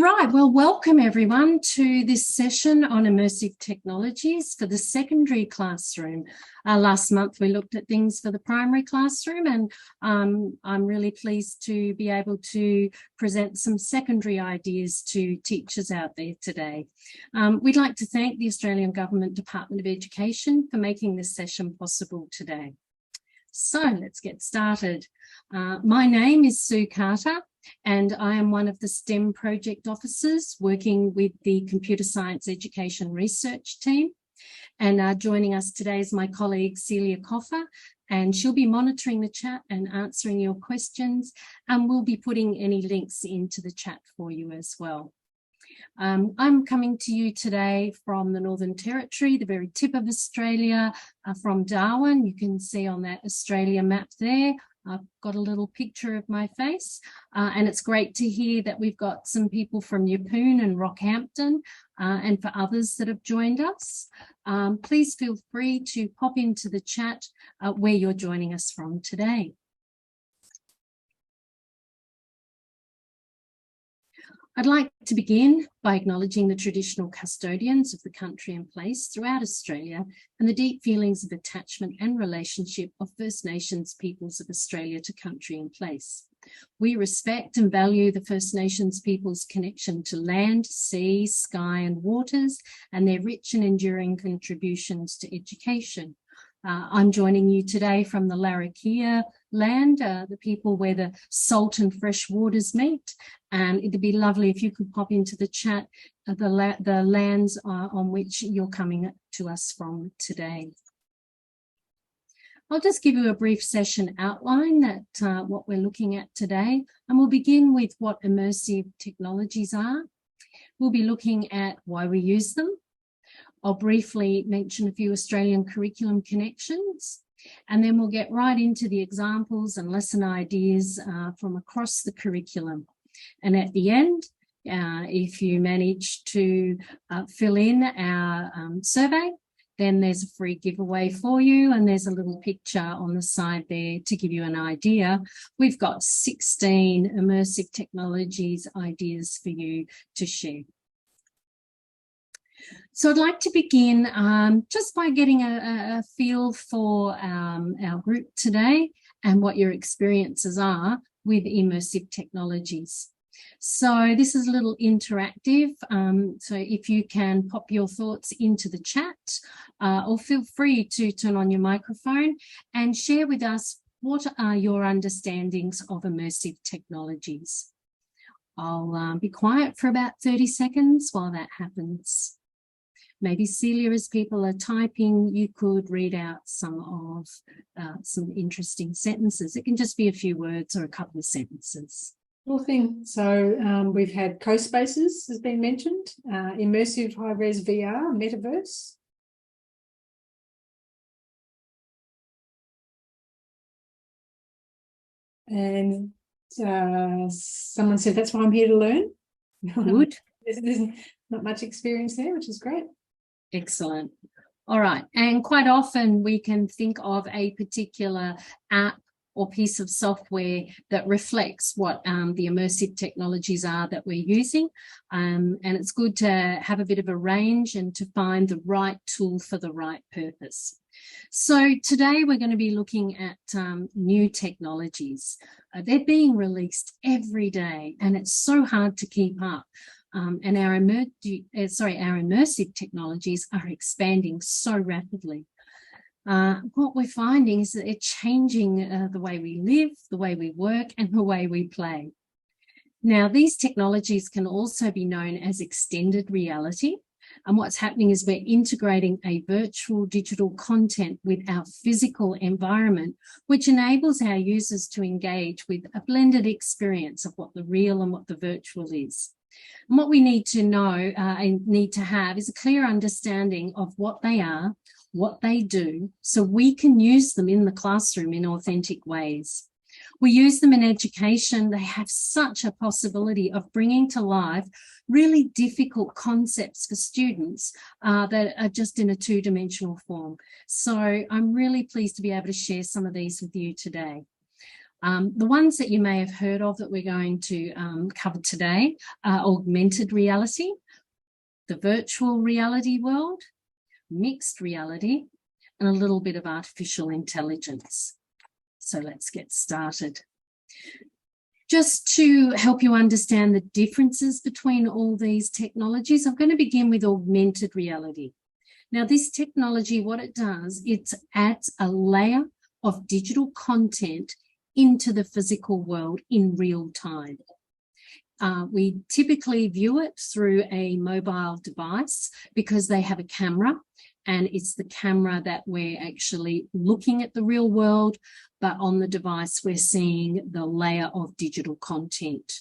Right, well, welcome everyone to this session on immersive technologies for the secondary classroom. Last month we looked at things for the primary classroom, and I'm really pleased to be able to present some secondary ideas to teachers out there today. We'd like to thank the Australian Government Department of Education for making this session possible today. So let's get started. My name is Sue Carter, and I am one of the STEM project officers working with the Computer Science Education Research team. And joining us today is my colleague Celia Coffer, and she'll be monitoring the chat and answering your questions, and we'll be putting any links into the chat for you as well. I'm coming to you today from the Northern Territory, the very tip of Australia, from Darwin. You can see on that Australia map there. I've got a little picture of my face, and it's great to hear that we've got some people from Yeppoon and Rockhampton, and for others that have joined us. Please feel free to pop into the chat where you're joining us from today. I'd like to begin by acknowledging the traditional custodians of the country and place throughout Australia and the deep feelings of attachment and relationship of First Nations peoples of Australia to country and place. We respect and value the First Nations peoples' connection to land, sea, sky and waters, and their rich and enduring contributions to education. I'm joining you today from the Larrakia land, the people where the salt and fresh waters meet. And it'd be lovely if you could pop into the chat the lands on which you're coming to us from today. I'll just give you a brief session outline that what we're looking at today, and we'll begin with what immersive technologies are. We'll be looking at why we use them. I'll briefly mention a few Australian curriculum connections, and then we'll get right into the examples and lesson ideas from across the curriculum. And at the end, if you manage to fill in our survey, then there's a free giveaway for you, and there's a little picture on the side there to give you an idea. We've got 16 immersive technologies ideas for you to share. So I'd like to begin just by getting a feel for our group today and what your experiences are with immersive technologies. So this is a little interactive, so if you can pop your thoughts into the chat or feel free to turn on your microphone and share with us what are your understandings of immersive technologies. I'll be quiet for about 30 seconds while that happens. Maybe Celia, as people are typing, you could read out some interesting sentences. It can just be a few words or a couple of sentences. Cool thing. So we've had co-spaces has been mentioned, immersive high-res VR, metaverse. And someone said, that's why I'm here to learn. Good. There's not much experience there, which is great. Excellent. All right. And quite often we can think of a particular app or piece of software that reflects what the immersive technologies are that we're using. And it's good to have a bit of a range and to find the right tool for the right purpose. So today we're going to be looking at new technologies. They're being released every day, and it's so hard to keep up. And our immersive technologies are expanding so rapidly. What we're finding is that they're changing the way we live, the way we work, and the way we play. Now, these technologies can also be known as extended reality. And what's happening is we're integrating a virtual digital content with our physical environment, which enables our users to engage with a blended experience of what the real and what the virtual is. And what we need to know and need to have is a clear understanding of what they are, what they do, so we can use them in the classroom in authentic ways. We use them in education. They have such a possibility of bringing to life really difficult concepts for students that are just in a two-dimensional form. So I'm really pleased to be able to share some of these with you today. The ones that you may have heard of that we're going to cover today are augmented reality, the virtual reality world, mixed reality, and a little bit of artificial intelligence. So let's get started. Just to help you understand the differences between all these technologies, I'm going to begin with augmented reality. Now, this technology, what it does, it adds a layer of digital content into the physical world in real time. We typically view it through a mobile device because they have a camera, and it's the camera that we're actually looking at the real world, but on the device we're seeing the layer of digital content.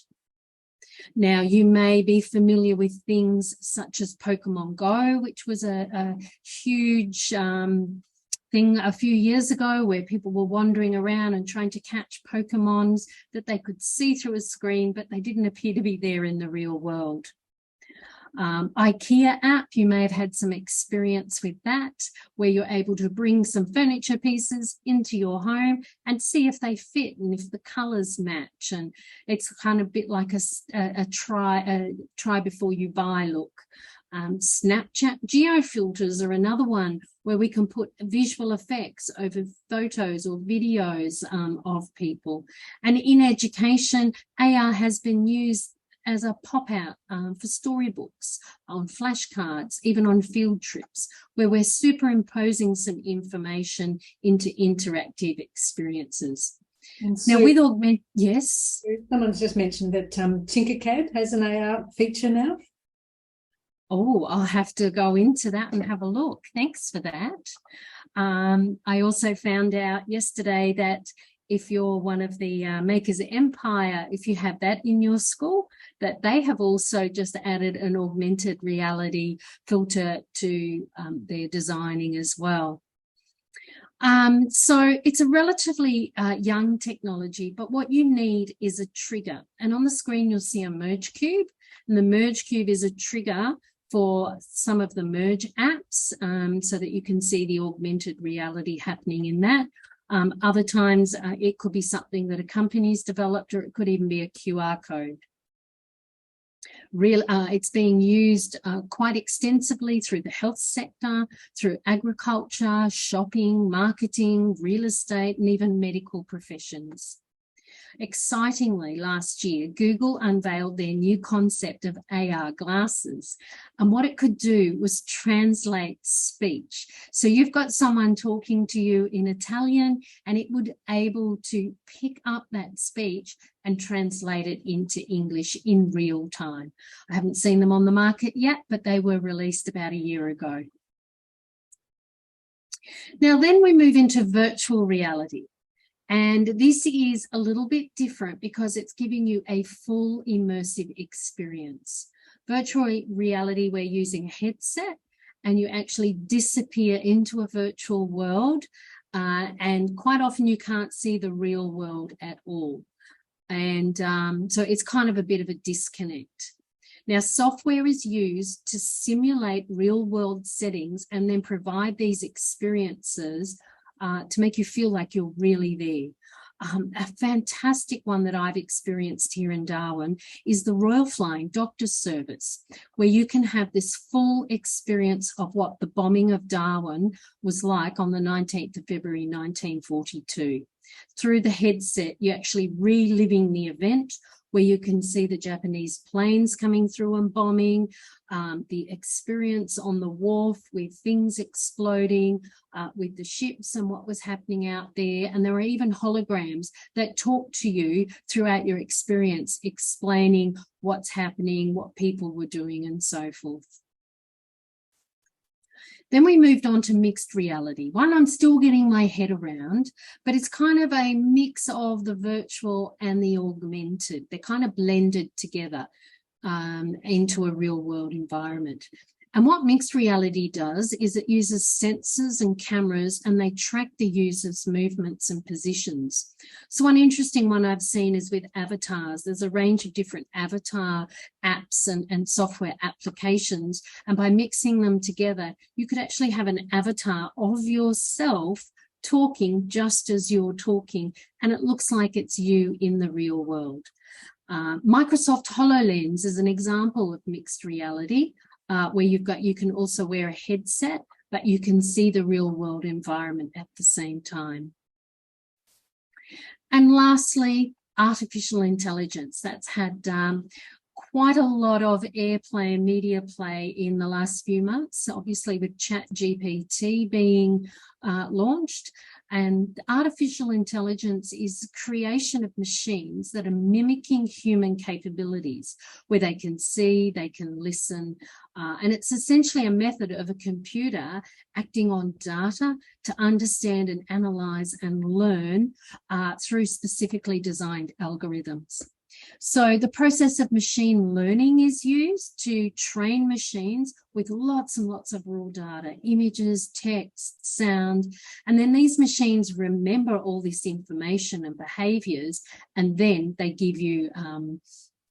Now, you may be familiar with things such as Pokemon Go, which was a huge thing a few years ago where people were wandering around and trying to catch Pokemons that they could see through a screen, but they didn't appear to be there in the real world. IKEA app, you may have had some experience with that, where you're able to bring some furniture pieces into your home and see if they fit and if the colors match. And it's kind of a bit like a try before you buy look. Snapchat geofilters are another one where we can put visual effects over photos or videos of people. And in education, AR has been used as a pop-out for storybooks, on flashcards, even on field trips, where we're superimposing some information into interactive experiences. And so, now, with augmented, yes? Someone's just mentioned that Tinkercad has an AR feature now. Oh, I'll have to go into that and have a look. Thanks for that. I also found out yesterday that if you're one of the Makers Empire, if you have that in your school, that they have also just added an augmented reality filter to their designing as well. So it's a relatively young technology, but what you need is a trigger. And on the screen, you'll see a merge cube. And the merge cube is a trigger for some of the merge apps so that you can see the augmented reality happening in that. Other times it could be something that a company's developed, or it could even be a QR code. It's being used quite extensively through the health sector, through agriculture, shopping, marketing, real estate, and even medical professions. Excitingly, last year, Google unveiled their new concept of AR glasses. And what it could do was translate speech. So you've got someone talking to you in Italian, and it would able to pick up that speech and translate it into English in real time. I haven't seen them on the market yet, but they were released about a year ago. Now, then we move into virtual reality. And this is a little bit different because it's giving you a full immersive experience. Virtual reality, we're using a headset and you actually disappear into a virtual world. And quite often you can't see the real world at all. And so it's kind of a bit of a disconnect. Now, software is used to simulate real world settings and then provide these experiences to make you feel like you're really there. A fantastic one that I've experienced here in Darwin is the Royal Flying Doctor Service, where you can have this full experience of what the bombing of Darwin was like on the 19th of February 1942. Through the headset, you're actually reliving the event, where you can see the Japanese planes coming through and bombing, the experience on the wharf with things exploding, with the ships and what was happening out there. And there are even holograms that talk to you throughout your experience, explaining what's happening, what people were doing, and so forth. Then we moved on to mixed reality. One I'm still getting my head around, but it's kind of a mix of the virtual and the augmented. They're kind of blended together into a real world environment. And what mixed reality does is it uses sensors and cameras, and they track the user's movements and positions. So one interesting one I've seen is with avatars. There's a range of different avatar apps and software applications. And by mixing them together, you could actually have an avatar of yourself talking just as you're talking, and it looks like it's you in the real world. Microsoft HoloLens is an example of mixed reality, where you can also wear a headset, but you can see the real world environment at the same time. And lastly, artificial intelligence. That's had quite a lot of airplay and media play in the last few months, obviously with ChatGPT being launched. And artificial intelligence is the creation of machines that are mimicking human capabilities, where they can see, they can listen, and it's essentially a method of a computer acting on data to understand and analyze and learn through specifically designed algorithms. So the process of machine learning is used to train machines with lots and lots of raw data, images, text, sound, and then these machines remember all this information and behaviors, and then they give you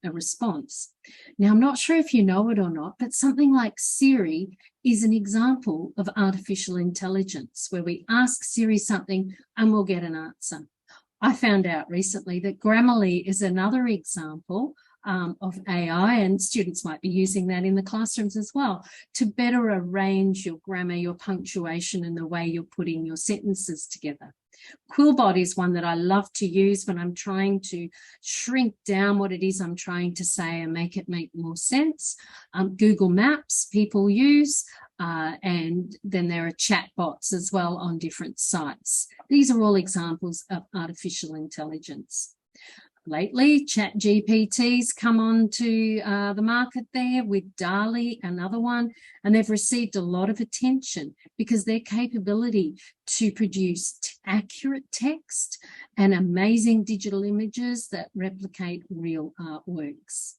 a response. Now, I'm not sure if you know it or not, but something like Siri is an example of artificial intelligence, where we ask Siri something and we'll get an answer. I found out recently that Grammarly is another example of AI, and students might be using that in the classrooms as well, to better arrange your grammar, your punctuation, and the way you're putting your sentences together. Quillbot is one that I love to use when I'm trying to shrink down what it is I'm trying to say and make it make more sense. Google Maps people use, and then there are chatbots as well on different sites. These are all examples of artificial intelligence. Lately, ChatGPT's come on to the market there with DALL-E, another one, and they've received a lot of attention because their capability to produce accurate text and amazing digital images that replicate real artworks.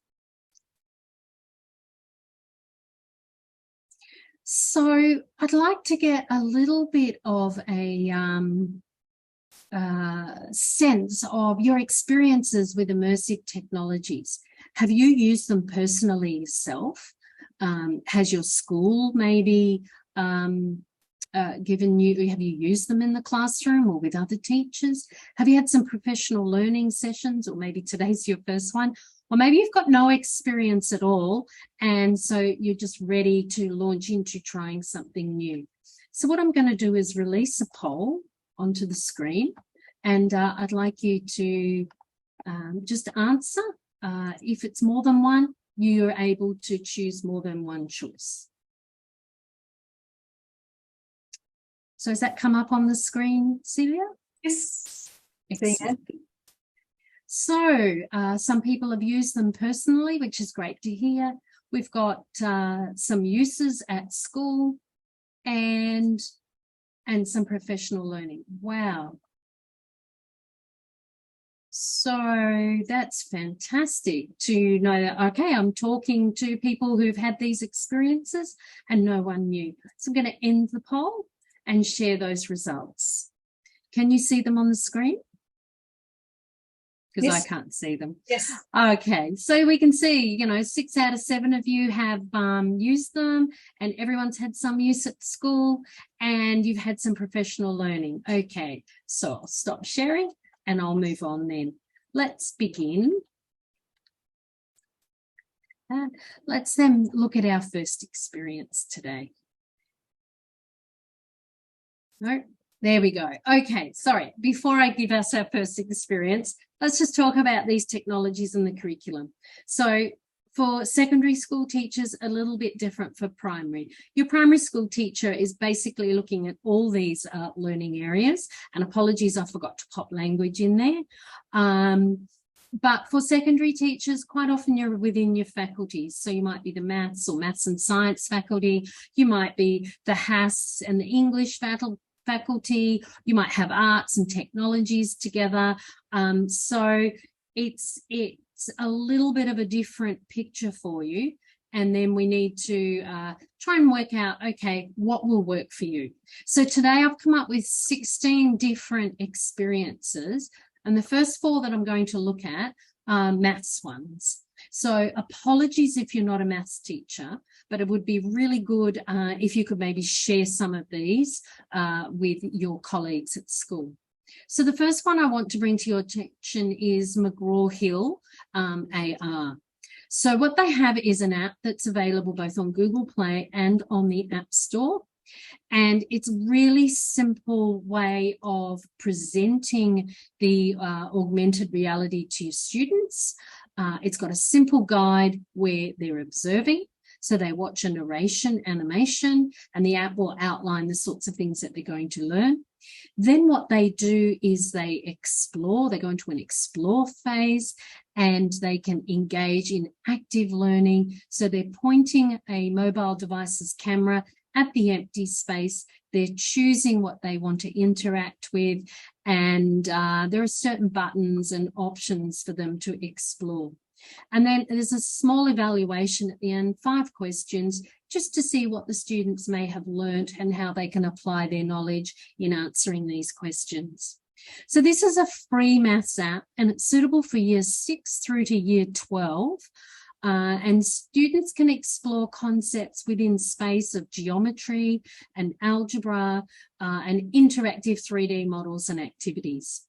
So I'd like to get a little bit of a sense of your experiences with immersive technologies. Have you used them personally yourself? Has your school maybe given you, have you used them in the classroom or with other teachers? Have you had some professional learning sessions, or maybe today's your first one? Or maybe you've got no experience at all, and so you're just ready to launch into trying something new. So what I'm going to do is release a poll onto the screen, and I'd like you to just answer. If it's more than one, you're able to choose more than one choice. So has that come up on the screen, Celia? Yes. Excellent. So some people have used them personally, which is great to hear. We've got some uses at school and some professional learning. Wow. So that's fantastic to know that, okay, I'm talking to people who've had these experiences and no one knew. So I'm going to end the poll and share those results. Can you see them on the screen? Because yes. I can't see them. Yes. Okay, so we can see, 6 out of 7 of you have used them, and everyone's had some use at school, and you've had some professional learning. Okay, so I'll stop sharing and I'll move on then. Let's begin. Let's then look at our first experience today. No, there we go. Okay, sorry. Before I give us our first experience, let's just talk about these technologies in the curriculum. So for secondary school teachers, a little bit different for primary. Your primary school teacher is basically looking at all these learning areas, and apologies, I forgot to pop language in there. But for secondary teachers, quite often you're within your faculties. So you might be the maths or maths and science faculty. You might be the HAS and the English faculty. You might have arts and technologies together. So it's a little bit of a different picture for you. And then we need to try and work out, okay, what will work for you. So today I've come up with 16 different experiences. And the first 4 that I'm going to look at are maths ones. So apologies if you're not a maths teacher, but it would be really good if you could maybe share some of these with your colleagues at school. So the first one I want to bring to your attention is McGraw-Hill AR. So what they have is an app that's available both on Google Play and on the App Store. And it's a really simple way of presenting the augmented reality to your students. It's got a simple guide where they're observing. So they watch a narration animation, and the app will outline the sorts of things that they're going to learn. Then what they do is they explore, they go into an explore phase, and they can engage in active learning. So they're pointing a mobile device's camera at the empty space. They're choosing what they want to interact with, and there are certain buttons and options for them to explore. And then there's a small evaluation at the end, 5 questions, just to see what the students may have learnt and how they can apply their knowledge in answering these questions. So this is a free maths app, and it's suitable for years 6 through to year 12. And students can explore concepts within space of geometry and algebra and interactive 3D models and activities.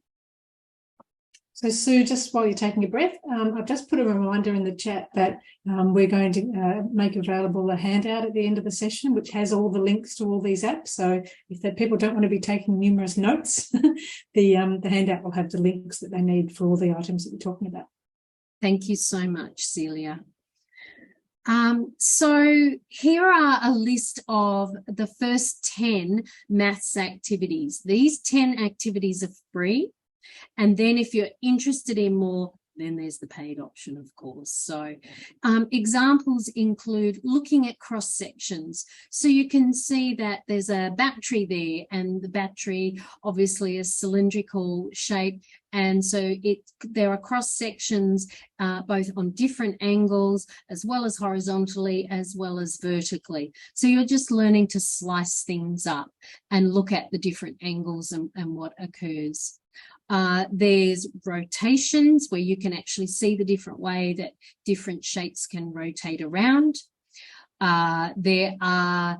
So Sue, just while you're taking a breath, I've just put a reminder in the chat that we're going to make available a handout at the end of the session, which has all the links to all these apps. So if the people don't want to be taking numerous notes, the handout will have the links that they need for all the items that we're talking about. Thank you so much, Celia. So here are a list of the first 10 maths activities. These 10 activities are free. And then if you're interested in more, then there's the paid option, of course. So examples include looking at cross sections. So you can see that there's a battery there, and the battery obviously is cylindrical shape. And so there are cross sections both on different angles, as well as horizontally, as well as vertically. So you're just learning to slice things up and look at the different angles and what occurs. There's rotations where you can actually see the different way that different shapes can rotate around. There are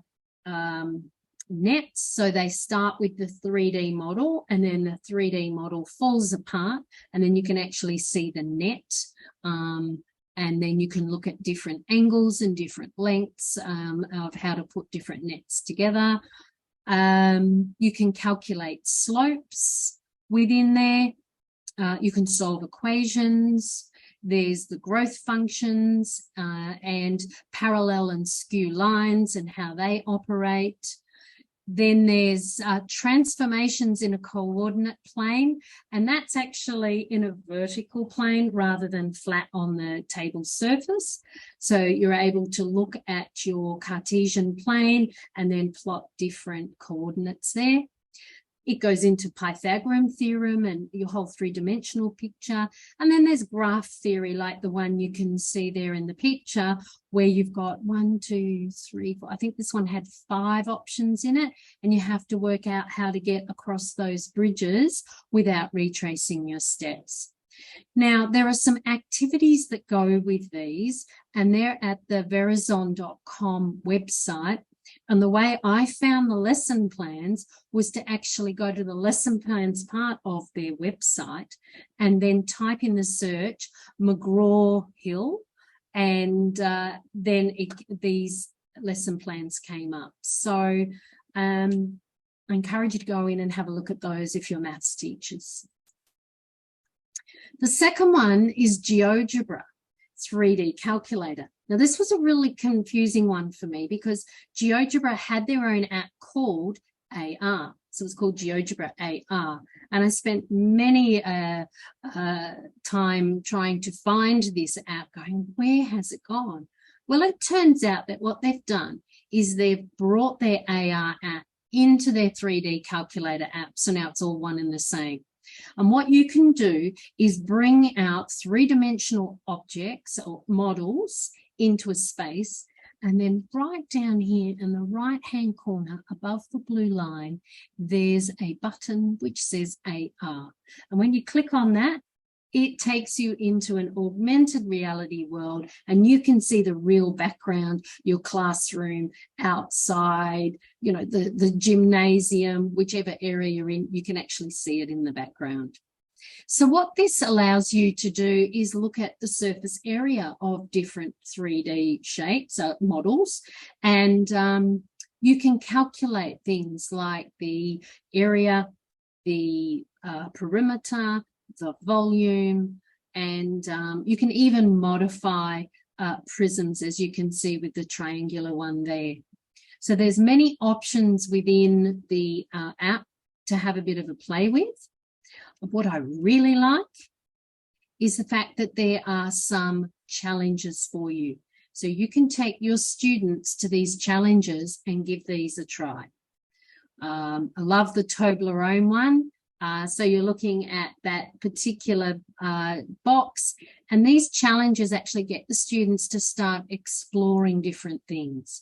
nets, so they start with the 3D model, and then the 3D model falls apart, and then you can actually see the net, and then you can look at different angles and different lengths of how to put different nets together. You can calculate slopes within there. You can solve equations. There's the growth functions and parallel and skew lines and how they operate. Then there's transformations in a coordinate plane, and that's actually in a vertical plane rather than flat on the table surface. So you're able to look at your Cartesian plane and then plot different coordinates there. It goes into Pythagorean theorem and your whole 3-dimensional picture. And then there's graph theory, like the one you can see there in the picture, where you've got 1, 2, 3, 4. I think this one had 5 options in it, and you have to work out how to get across those bridges without retracing your steps. Now, there are some activities that go with these, and they're at the verizon.com website. And the way I found the lesson plans was to actually go to the lesson plans part of their website and then type in the search McGraw-Hill, and then these lesson plans came up. So I encourage you to go in and have a look at those if you're maths teachers. The second one is GeoGebra 3D calculator. Now, this was a really confusing one for me because GeoGebra had their own app called AR. So it's called GeoGebra AR. And I spent many time trying to find this app, going, where has it gone? Well, it turns out that what they've done is they've brought their AR app into their 3D calculator app. So now it's all one and the same. And what you can do is bring out 3-dimensional objects or models into a space, and then right down here in the right-hand corner above the blue line, there's a button which says AR. And when you click on that, it takes you into an augmented reality world, and you can see the real background, your classroom, outside, you know, the gymnasium, whichever area you're in, you can actually see it in the background. So what this allows you to do is look at the surface area of different 3D shapes, models, and you can calculate things like the area, the perimeter, the volume, and you can even modify prisms, as you can see with the triangular one there. So there's many options within the app to have a bit of a play with. What I really like is the fact that there are some challenges for you. So you can take your students to these challenges and give these a try. I love the Toblerone one. So you're looking at that particular box, and these challenges actually get the students to start exploring different things.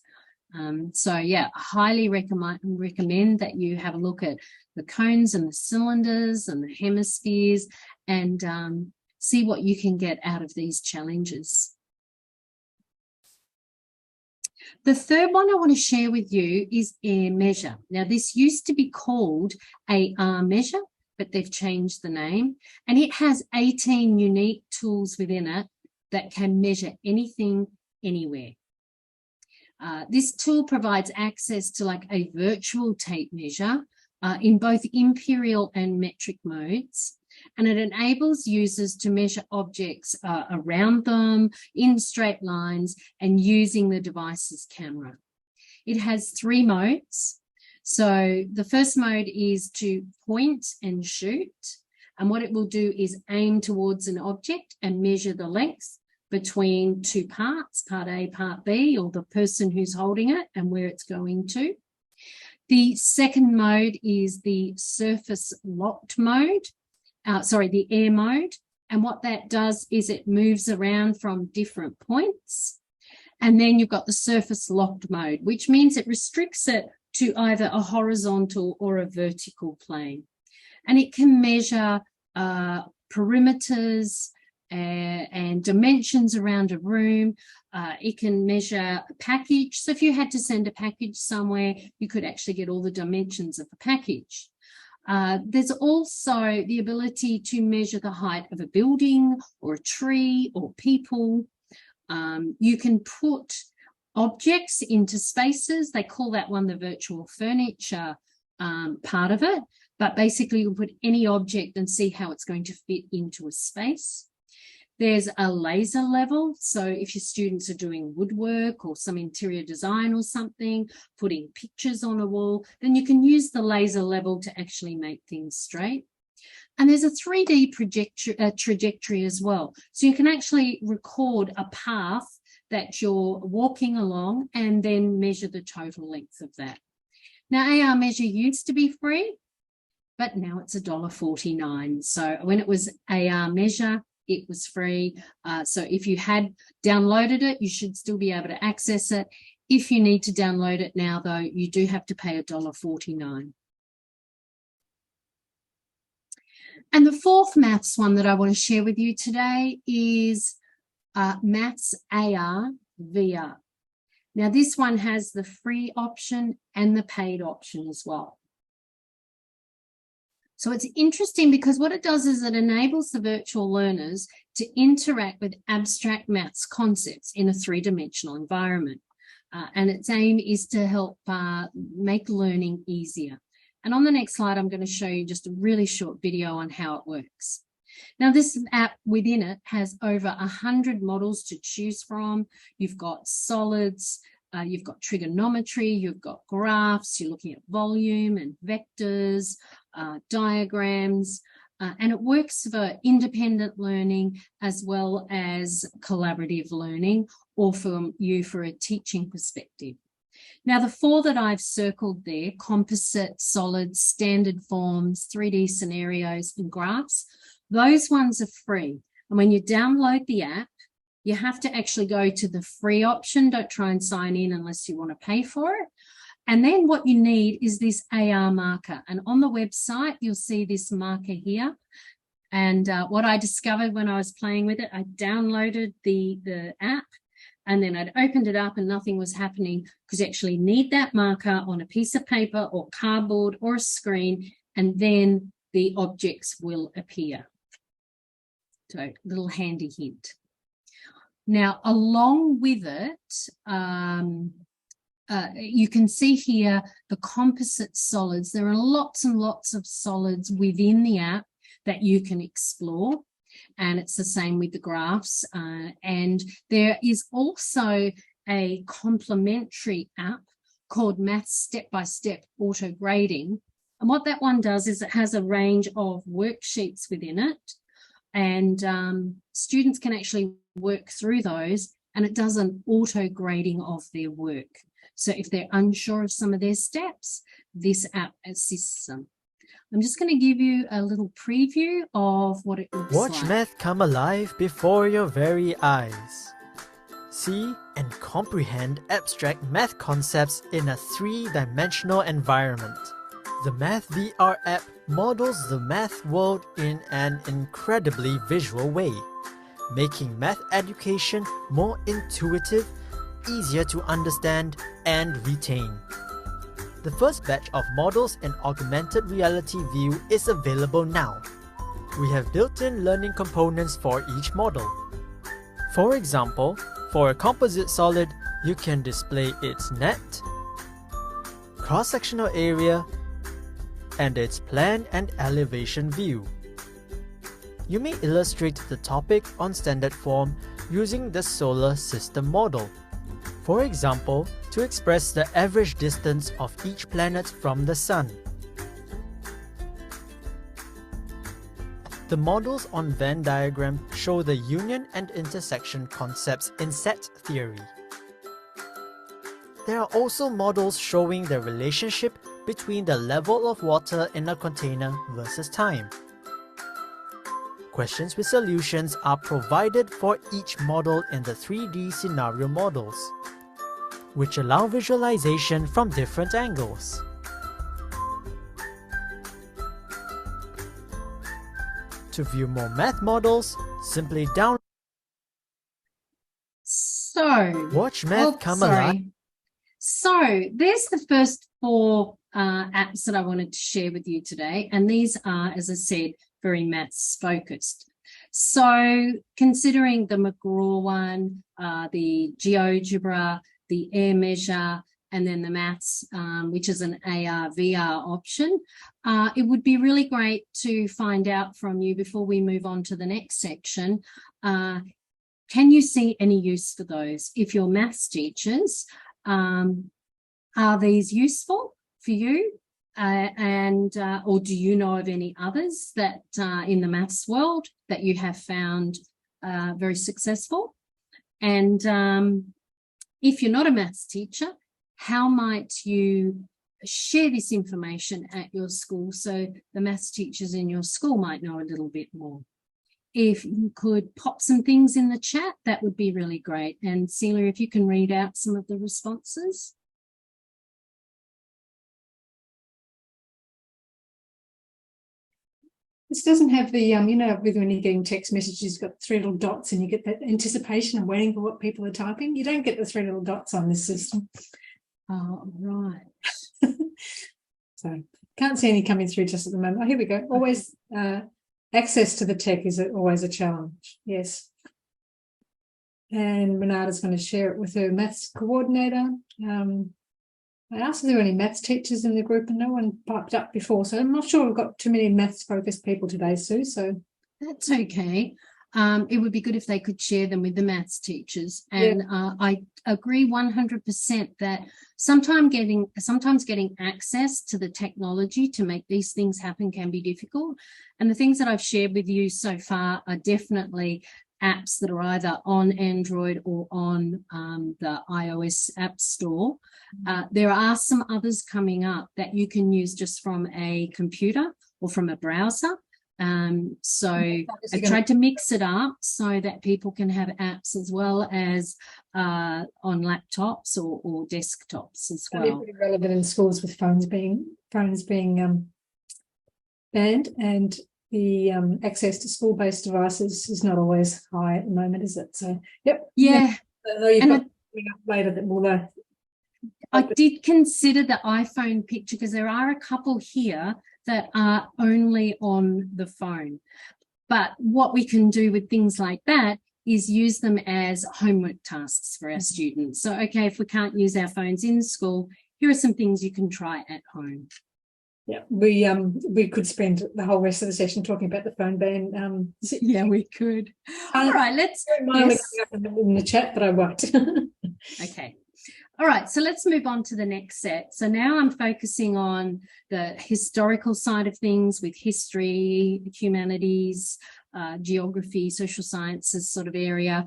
So yeah, I highly recommend that you have a look at the cones and the cylinders and the hemispheres, and see what you can get out of these challenges. The third one I want to share with you is Air Measure. Now, this used to be called AR Measure, but they've changed the name, and it has 18 unique tools within it that can measure anything, anywhere. This tool provides access to like a virtual tape measure in both imperial and metric modes, and it enables users to measure objects around them in straight lines and using the device's camera. It has 3 modes. So the first mode is to point and shoot, and what it will do is aim towards an object and measure the length between 2 parts, part A, part B, or the person who's holding it and where it's going to. The second mode is the surface locked mode, the air mode. And what that does is it moves around from different points. And then you've got the surface locked mode, which means it restricts it to either a horizontal or a vertical plane. And it can measure perimeters, and dimensions around a room. It can measure a package. So if you had to send a package somewhere, you could actually get all the dimensions of the package. There's also the ability to measure the height of a building or a tree or people. You can put objects into spaces. They call that one the virtual furniture part of it. But basically, you put any object and see how it's going to fit into a space. There's a laser level. So if your students are doing woodwork or some interior design or something, putting pictures on a wall, then you can use the laser level to actually make things straight. And there's a 3D trajectory as well. So you can actually record a path that you're walking along and then measure the total length of that. Now, AR Measure used to be free, but now it's $1.49. So when it was AR Measure, it was free. So if you had downloaded it, you should still be able to access it. If you need to download it now, though, you do have to pay $1.49. And the fourth maths one that I want to share with you today is Maths AR VR. Now, this one has the free option and the paid option as well. So it's interesting because what it does is it enables the virtual learners to interact with abstract maths concepts in a 3-dimensional environment. And its aim is to help make learning easier. And on the next slide, I'm going to show you just a really short video on how it works. Now, this app within it has over 100 models to choose from. You've got solids, you've got trigonometry, you've got graphs, you're looking at volume and vectors, diagrams, and it works for independent learning as well as collaborative learning, or for you for a teaching perspective. Now, the 4 that I've circled there, composite, solids, standard forms, 3D scenarios, and graphs, those ones are free. And when you download the app, you have to actually go to the free option. Don't try and sign in unless you want to pay for it. And then what you need is this AR marker. And on the website, you'll see this marker here. And what I discovered when I was playing with it, I downloaded the app, and then I'd opened it up and nothing was happening, because you actually need that marker on a piece of paper or cardboard or a screen, and then the objects will appear. So a little handy hint. Now, along with it, you can see here the composite solids. There are lots and lots of solids within the app that you can explore, and it's the same with the graphs. And there is also a complementary app called Maths Step-by-Step Auto Grading. And what that one does is it has a range of worksheets within it, and students can actually work through those, and it does an auto grading of their work. So if they're unsure of some of their steps, this app assists them. I'm just going to give you a little preview of what it looks like. Watch math come alive before your very eyes. See and comprehend abstract math concepts in a three-dimensional environment. The Math VR app models the math world in an incredibly visual way, making math education more intuitive, easier to understand and retain. The first batch of models in Augmented Reality View is available now. We have built-in learning components for each model. For example, for a composite solid, you can display its net, cross-sectional area, and its plan and elevation view. You may illustrate the topic on standard form using the solar system model. For example, to express the average distance of each planet from the Sun. The models on Venn diagram show the union and intersection concepts in set theory. There are also models showing the relationship between the level of water in a container versus time. Questions with solutions are provided for each model in the 3D scenario models, which allow visualization from different angles. To view more math models, simply download. Watch math come alive. So there's the first 4 apps that I wanted to share with you today, and these are, as I said, very maths focused. So considering the McGraw one, the GeoGebra, the air measure, and then the maths, which is an AR VR option, it would be really great to find out from you before we move on to the next section. Can you see any use for those? If you're maths teachers, are these useful for you? Or do you know of any others that in the maths world that you have found very successful? And if you're not a maths teacher, how might you share this information at your school so the maths teachers in your school might know a little bit more? If you could pop some things in the chat, that would be really great. And Celia, if you can read out some of the responses. This doesn't have the, you know, when you're getting text messages, you've got 3 little dots and you get that anticipation of waiting for what people are typing. You don't get the 3 little dots on this system. Oh, right. So can't see any coming through just at the moment. Oh, here we go. Always access to the tech is always a challenge. Yes. And Renata's going to share it with her maths coordinator. I asked if there were any maths teachers in the group and no one piped up before, so I'm not sure we've got too many maths focused people today, Sue. So that's okay. It would be good if they could share them with the maths teachers. And I agree 100% that sometimes getting access to the technology to make these things happen can be difficult. And the things that I've shared with you so far are definitely apps that are either on Android or on the iOS App Store. There are some others coming up that you can use just from a computer or from a browser. So I tried to mix it up so that people can have apps as well as on laptops or desktops as well. That'd be pretty relevant in schools with phones being banned, and the access to school-based devices is not always high at the moment, is it? So, yep. Yeah. I know you've got coming up later that will. I did consider the iPhone picture because there are a couple here that are only on the phone. But what we can do with things like that is use them as homework tasks for our students. So, okay, if we can't use our phones in school, here are some things you can try at home. Yeah, we could spend the whole rest of the session talking about the phone ban. Yeah, we could. All right, let's. Yes. In the chat, but I won't. Okay. All right, so let's move on to the next set. So now I'm focusing on the historical side of things with history, humanities, geography, social sciences sort of area,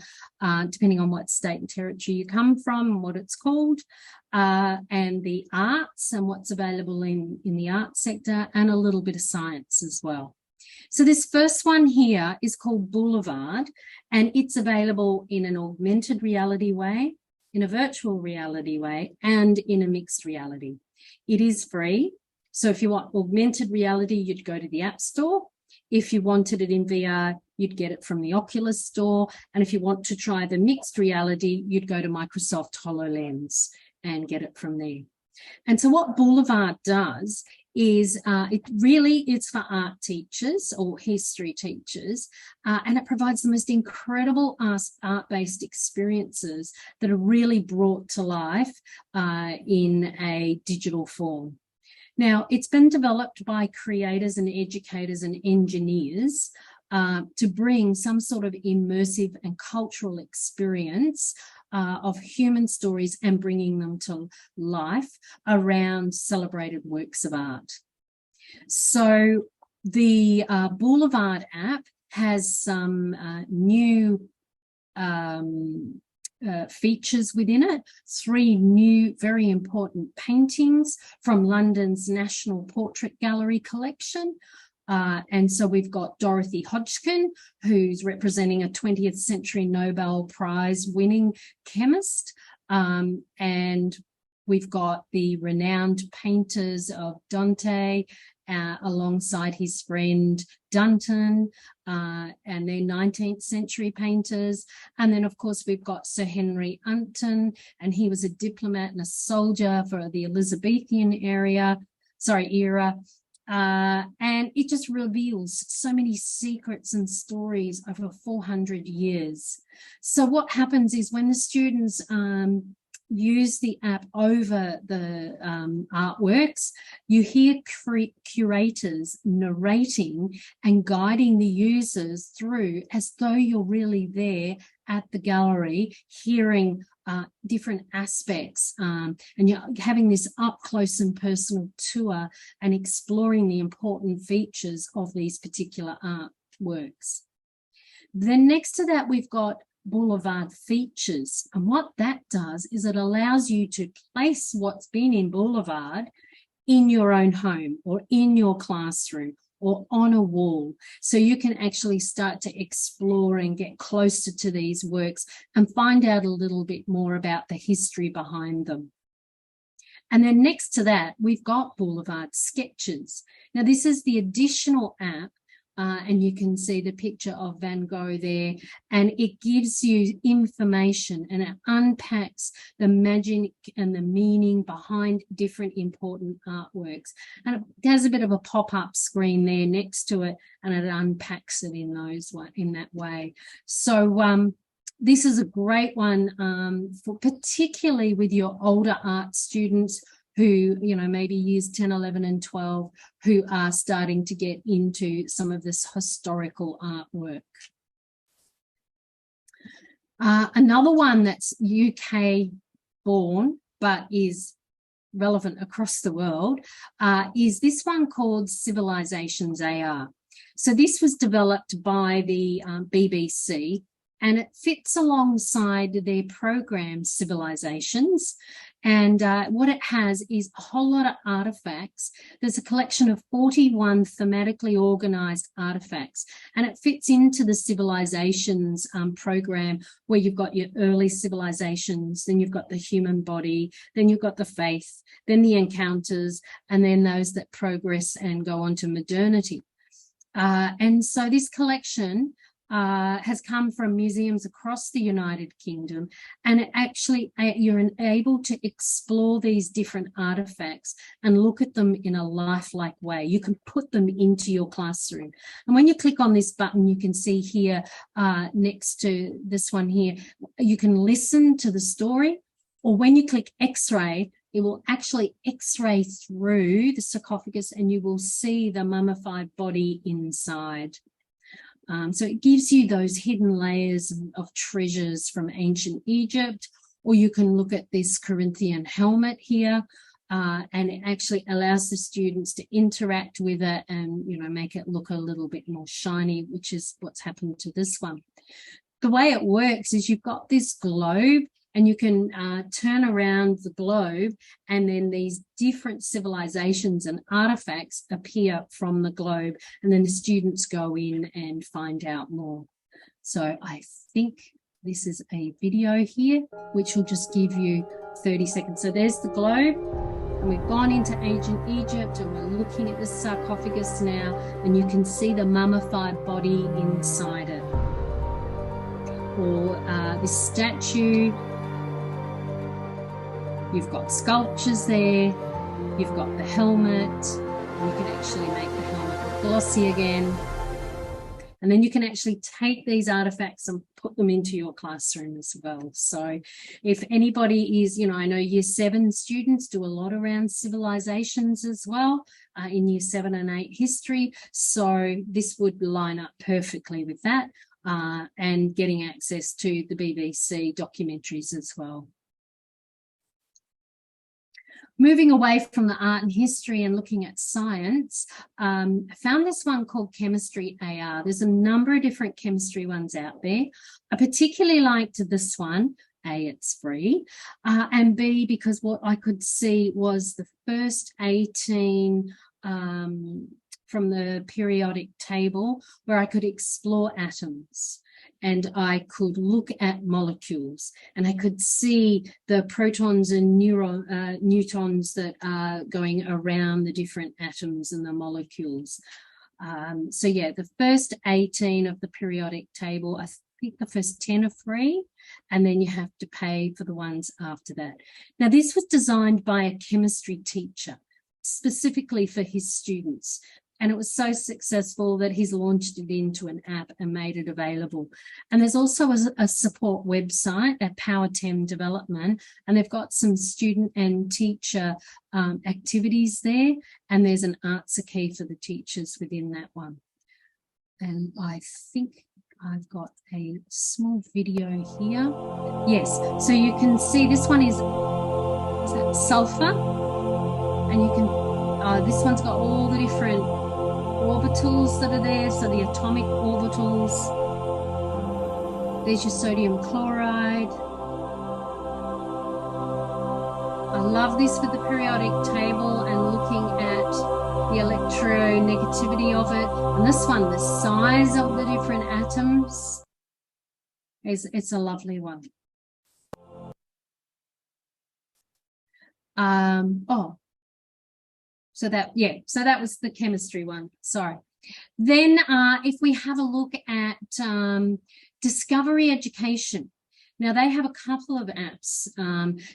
depending on what state and territory you come from and what it's called, and the arts and what's available in the arts sector, and a little bit of science as well. So this first one here is called Boulevard, and it's available in an augmented reality way, in a virtual reality way, and in a mixed reality. It is free. So if you want augmented reality, you'd go to the App Store. If you wanted it in VR, you'd get it from the Oculus Store. And if you want to try the mixed reality, you'd go to Microsoft HoloLens and get it from there. And so what Boulevard does is it really is for art teachers or history teachers, and it provides the most incredible art-based experiences that are really brought to life in a digital form. Now, it's been developed by creators and educators and engineers to bring some sort of immersive and cultural experience of human stories and bringing them to life around celebrated works of art. So the Boulevard app has some new features within it. 3 new very important paintings from London's National Portrait Gallery collection. And so we've got Dorothy Hodgkin, who's representing a 20th century Nobel Prize winning chemist. And we've got the renowned painters of Dante alongside his friend Dunton, and their 19th century painters. And then, of course, we've got Sir Henry Unton, and he was a diplomat and a soldier for the Elizabethan era. And it just reveals so many secrets and stories over 400 years. So what happens is when the students use the app over the artworks, you hear curators narrating and guiding the users through as though you're really there at the gallery, hearing different aspects, and you're having this up close and personal tour and exploring the important features of these particular artworks. Then next to that, we've got Boulevard features, and what that does is it allows you to place what's been in Boulevard in your own home or in your classroom or on a wall, so you can actually start to explore and get closer to these works and find out a little bit more about the history behind them. And then next to that, we've got Boulevard Sketches. Now, this is the additional app, and you can see the picture of Van Gogh there, and it gives you information and it unpacks the magic and the meaning behind different important artworks. And it has a bit of a pop-up screen there next to it, and it unpacks it in that way. So this is a great one for particularly with your older art students who, maybe years 10, 11, and 12, who are starting to get into some of this historical artwork. Another one that's UK born, but is relevant across the world, is this one called Civilizations AR. So this was developed by the BBC, and it fits alongside their program Civilizations. And what it has is a whole lot of artifacts. There's a collection of 41 thematically organized artifacts, and it fits into the Civilizations program, where you've got your early civilizations, then you've got the human body, then you've got the faith, then the encounters, and then those that progress and go on to modernity. And so this collection has come from museums across the United Kingdom, and it actually you're able to explore these different artifacts and look at them in a lifelike way. You can put them into your classroom, and when you click on this button, you can see here next to this one here, you can listen to the story, or when you click X-ray, it will actually X-ray through the sarcophagus and you will see the mummified body inside. So it gives you those hidden layers of treasures from ancient Egypt, or you can look at this Corinthian helmet here, and it actually allows the students to interact with it and, you know, make it look a little bit more shiny, which is what's happened to this one. The way it works is you've got this globe, and you can turn around the globe, and then these different civilizations and artifacts appear from the globe, and then the students go in and find out more. So I think this is a video here, which will just give you 30 seconds. So there's the globe, and we've gone into ancient Egypt, and we're looking at the sarcophagus now, and you can see the mummified body inside it. Or this statue. You've got sculptures there, you've got the helmet, and you can actually make the helmet glossy again. And then you can actually take these artifacts and put them into your classroom as well. So if anybody is, you know, I know Year 7 students do a lot around civilizations as well, in Year 7 and 8 history. So this would line up perfectly with that, and getting access to the BBC documentaries as well. Moving away from the art and history and looking at science, I found this one called Chemistry AR. There's a number of different chemistry ones out there. I particularly liked this one. A, it's free, and B, because what I could see was the first 18 from the periodic table where I could explore atoms. And I could look at molecules, and I could see the protons and neutrons that are going around the different atoms and the molecules. So yeah, the first 18 of the periodic table, I think the first 10 are free, and then you have to pay for the ones after that. Now, this was designed by a chemistry teacher, specifically for his students. And it was so successful that he's launched it into an app and made it available. And there's also a support website at PowerTem Development, and they've got some student and teacher activities there. And there's an answer key for the teachers within that one. And I think I've got a small video here. Yes, so you can see this one is that sulfur, and you can, this one's got all the different orbitals that are there, so the atomic orbitals. There's your sodium chloride. I love this with the periodic table and looking at the electronegativity of it. And this one, the size of the different atoms, it's a lovely one. So that was the chemistry one. Sorry. Then if we have a look at Discovery Education. Now, they have a couple of apps.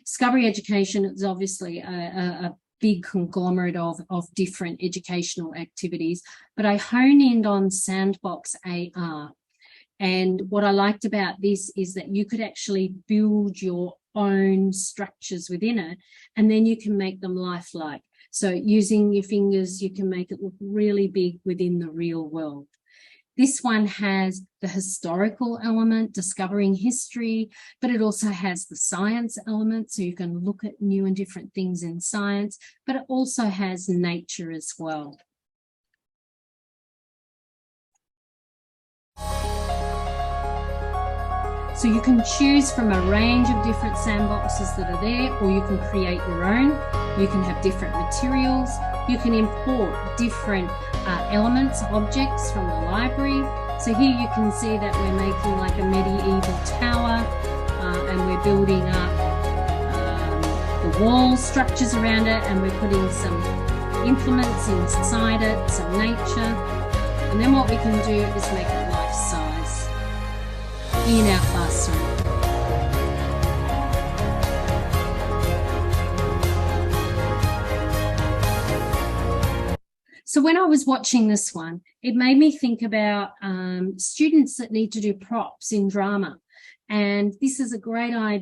Discovery Education is obviously a big conglomerate of different educational activities, but I hone in on Sandbox AR. And what I liked about this is that you could actually build your own structures within it, and then you can make them lifelike. So using your fingers, you can make it look really big within the real world. This one has the historical element, discovering history, but it also has the science element, so you can look at new and different things in science, but it also has nature as well. So you can choose from a range of different sandboxes that are there, or you can create your own. You can have different materials. You can import different elements, objects from the library. So here you can see that we're making like a medieval tower, and we're building up the wall structures around it, and we're putting some implements inside it, some nature. And then what we can do is make it life size in our classroom. So when I was watching this one, it made me think about students that need to do props in drama. And this is a great idea.